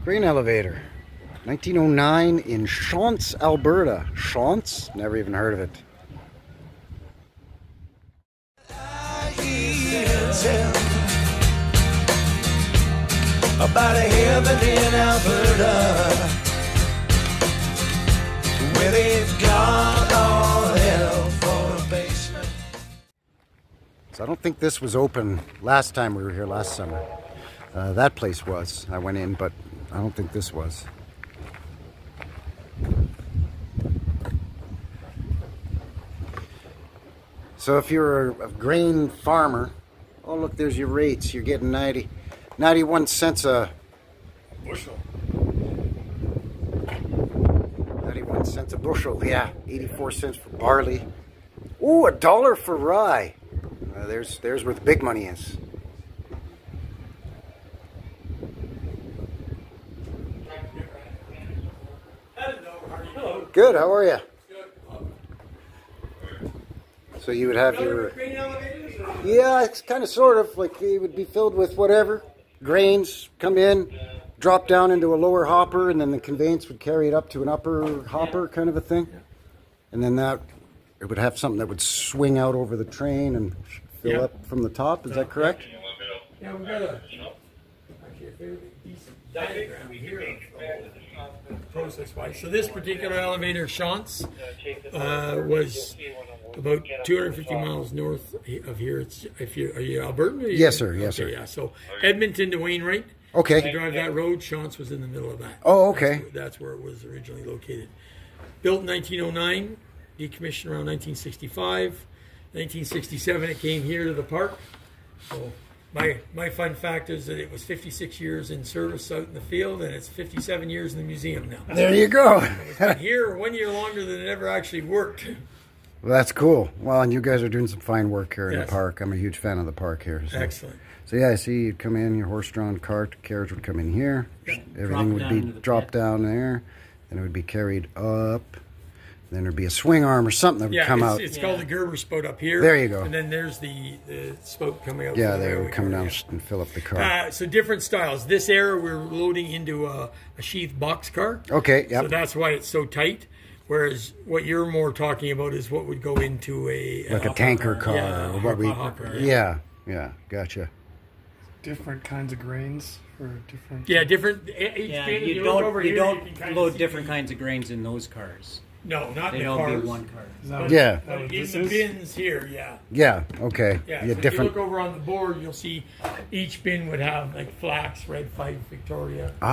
Grain elevator. 1909 in Shonts, Alberta. Shonts? Never even heard of it. About a heaven in Alberta, where they've got all hell for a basement. So I don't think this was open last time we were here last summer. That place was. I went in, but I don't think this was. So if you're a grain farmer, oh look, there's your rates. You're getting 91 cents a bushel. 91 cents a bushel, yeah. 84 cents for barley. Ooh, $1 for rye. There's where the big money is. Good, how are you? So you would have your... Yeah, it's kind of sort of like it would be filled with whatever. Grains come in, drop down into a lower hopper, and then the conveyance would carry it up to an upper hopper kind of a thing. And then it would have something that would swing out over the train and fill up from the top. Is that correct? Yeah, we've got actually a fairly decent diagram here of process-wise. So this particular elevator, Shonts, was about 250 miles north of here. Are you Albertan? Yes, sir. Yes, okay, sir. Yeah. So Edmonton to Wainwright. Okay. If you drive that road, Shonts was in the middle of that. Oh, okay. That's where it was originally located. Built in 1909, decommissioned around 1965. 1967, it came here to the park. So my fun fact is that it was 56 years in service out in the field, and it's 57 years in the museum now. There you go. It's been here 1 year longer than it ever actually worked. Well, that's cool. Well, and you guys are doing some fine work here in the park. I'm a huge fan of the park here. So. Excellent. So yeah, I see you'd come in, your horse-drawn cart, carriage would come in here. Yep. Everything would be dropped down there. Then it would be carried up. Then there'd be a swing arm or something that would come out. It's called the Gerber spout up here. There you go. And then there's the spout coming out. Yeah, they would come down and fill up the car. So different styles. This era we're loading into a sheath box car. Okay, yep. So that's why it's so tight. Whereas what you're more talking about is what would go into a tanker car. Yeah, or what we, hopper, yeah, gotcha. Different kinds of grains for different. Yeah, different. You don't load different kinds of grains in those cars. No, not they in the don't cars. Be one car. But, yeah. But in the bins here, yeah. Yeah, okay. Yeah, so different. If you look over on the board, you'll see each bin would have like flax, red fife, Victoria. Oh,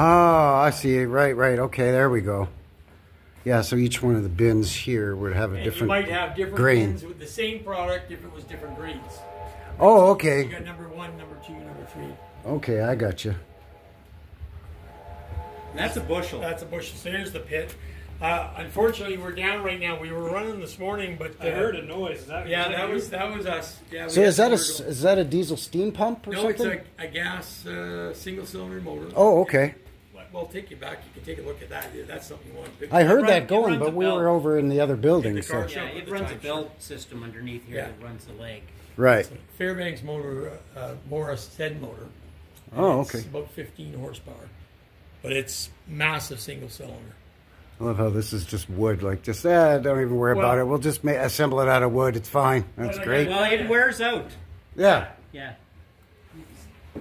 I see. Right. Okay, there we go. Yeah, so each one of the bins here would have a different you might have different grain. Bins with the same product if it was different grades. Oh, okay. So you got number 1, number 2, number 3. Okay, I got you. That's a bushel. That's a bushel. So here's the pit. Unfortunately, we're down right now. We were running this morning, but I heard a noise. That was us. Yeah. So is that a diesel steam pump or something? No, it's a gas single-cylinder motor. Oh, okay. Well, take you back. You can take a look at that. That's something you want to pick. I heard that going, but we were over in the other building. Yeah, it runs a belt system underneath here that runs the leg. Right. Fairbanks motor, Morris head motor. Oh, okay. It's about 15 horsepower, but it's massive single-cylinder. I love how this is just wood. Like, don't even worry about it. We'll just assemble it out of wood. It's fine. That's great. Well, it wears out. Yeah. Yeah.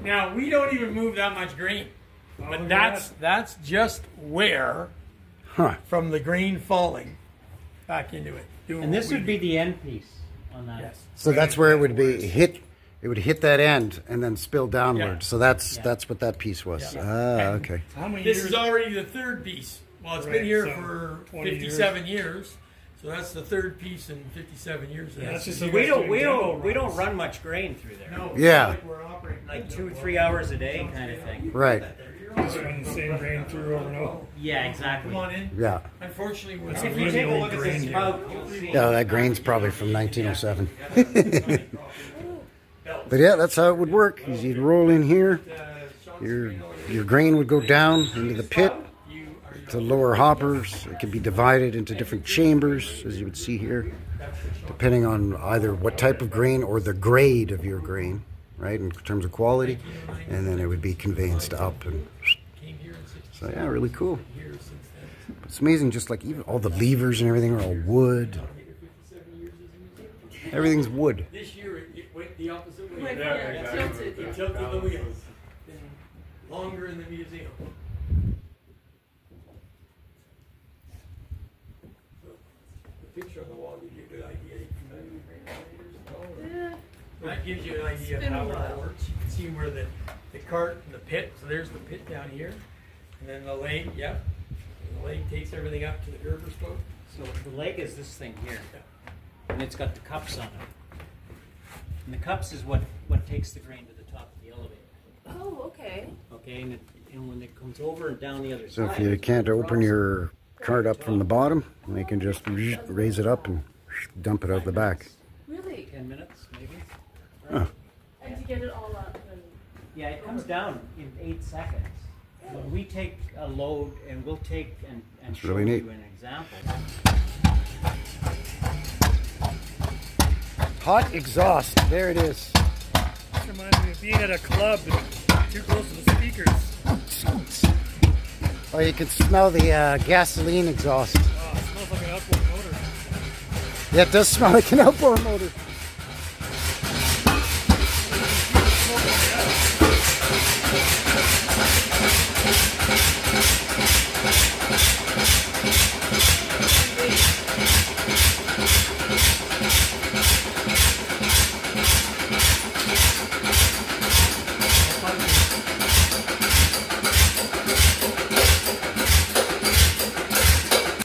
Now, we don't even move that much grain. But that's just wear from the grain falling back into it. And this would be the end piece on that. Yes. So that's where it would be hit. It would hit that end and then spill downward. Yeah. So that's what that piece was. Yeah. Ah, okay. This is already the third piece. Well, it's been here for 57 years. So that's the third piece in 57 years. Yeah, so we don't run much grain through there. No. Yeah. Like 2-3 hours a day kind of thing. Right. Just run the same grain through over and over. Yeah, exactly. Come on in. Yeah. Unfortunately, we're if you take a look at this spout, you'll see. Yeah, that grain's probably from 1907. But yeah, that's how it would work. You'd roll in here. Your grain would go down into the pit to lower hoppers. It could be divided into different chambers, as you would see here, depending on either what type of grain or the grade of your grain, right, in terms of quality. And then it would be conveyance up. And So yeah, really cool. It's amazing, just like even all the levers and everything are all wood. Everything's wood. This year it went the opposite way. It Tilted the wheels. Been longer in the museum. The picture on the wall gives you a good idea. That gives you an idea of how it works. You can see where the cart and the pit. So there's the pit down here, and then the leg. Yep. And the leg takes everything up to the Gerber spoke. So the leg is this thing here, and it's got the cups on it. And the cups is what takes the grain to the top of the elevator. Oh, okay. Okay, and when it comes over and down the other So side. if you can't open your cart up from the bottom, they can just raise it up and dump it out the back. Really? 10 minutes, maybe. Huh. And to get it all up. Yeah, it comes down in 8 seconds. When we take a load, and we'll take and show really neat. you an example. Hot exhaust. There it is. This reminds me of being at a club too close to the speakers. Oh, you can smell the gasoline exhaust. Oh, it smells like an outboard motor. Yeah, it does smell like an outboard motor.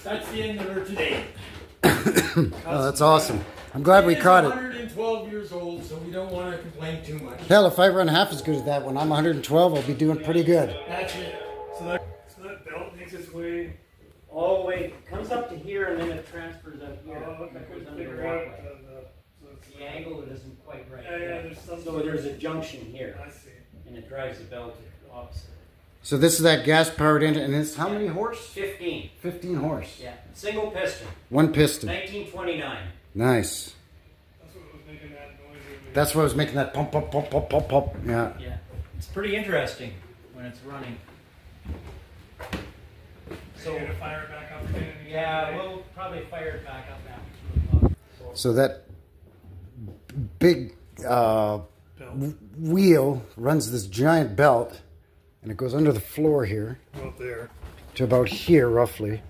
That's the end of her today. Oh, that's awesome. I'm glad we caught it. 112 years old, so we don't want to complain too much. Hell, if I run half as good as that when I'm 112, I'll be doing pretty good. That's it. So that belt makes its way. All the way, it comes up to here and then it transfers out here. Oh, okay. It goes under the Figure out walkway. The angle it isn't quite right. Yeah, there's some. So there's a junction here, I see. and it drives the belt opposite. So this is that gas-powered engine, and it's how many horse? 15. 15 horse. Yeah, single piston. One piston. 1929. Nice. That's what was making that noise. That's what was making that pump, pump, pump, pump, pump, pump. Yeah. Yeah, it's pretty interesting when it's running. So you're gonna fire it back up again? Yeah, we'll probably fire it back up after 2 o'clock. So that big wheel runs this giant belt, and it goes under the floor here Out there. to about here roughly,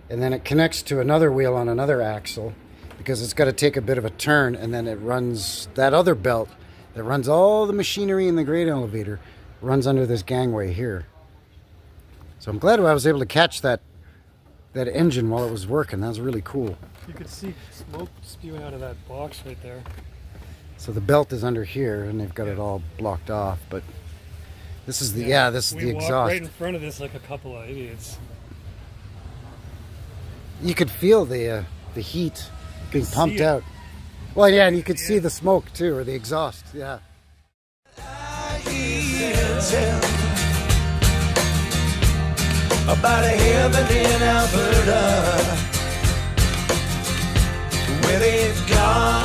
and then it connects to another wheel on another axle because it's got to take a bit of a turn, and then it runs that other belt that runs all the machinery in the grain elevator runs under this gangway here. So I'm glad I was able to catch that engine while it was working. That was really cool. You could see smoke spewing out of that box right there. So the belt is under here, and they've got it all blocked off. But this is the this is the We walked exhaust. right in front of this like a couple of idiots. You could feel the heat being pumped see it. out. Well, yeah, and you could see the smoke too, or the exhaust. Yeah. I hear tell about a heaven in Alberta where they've got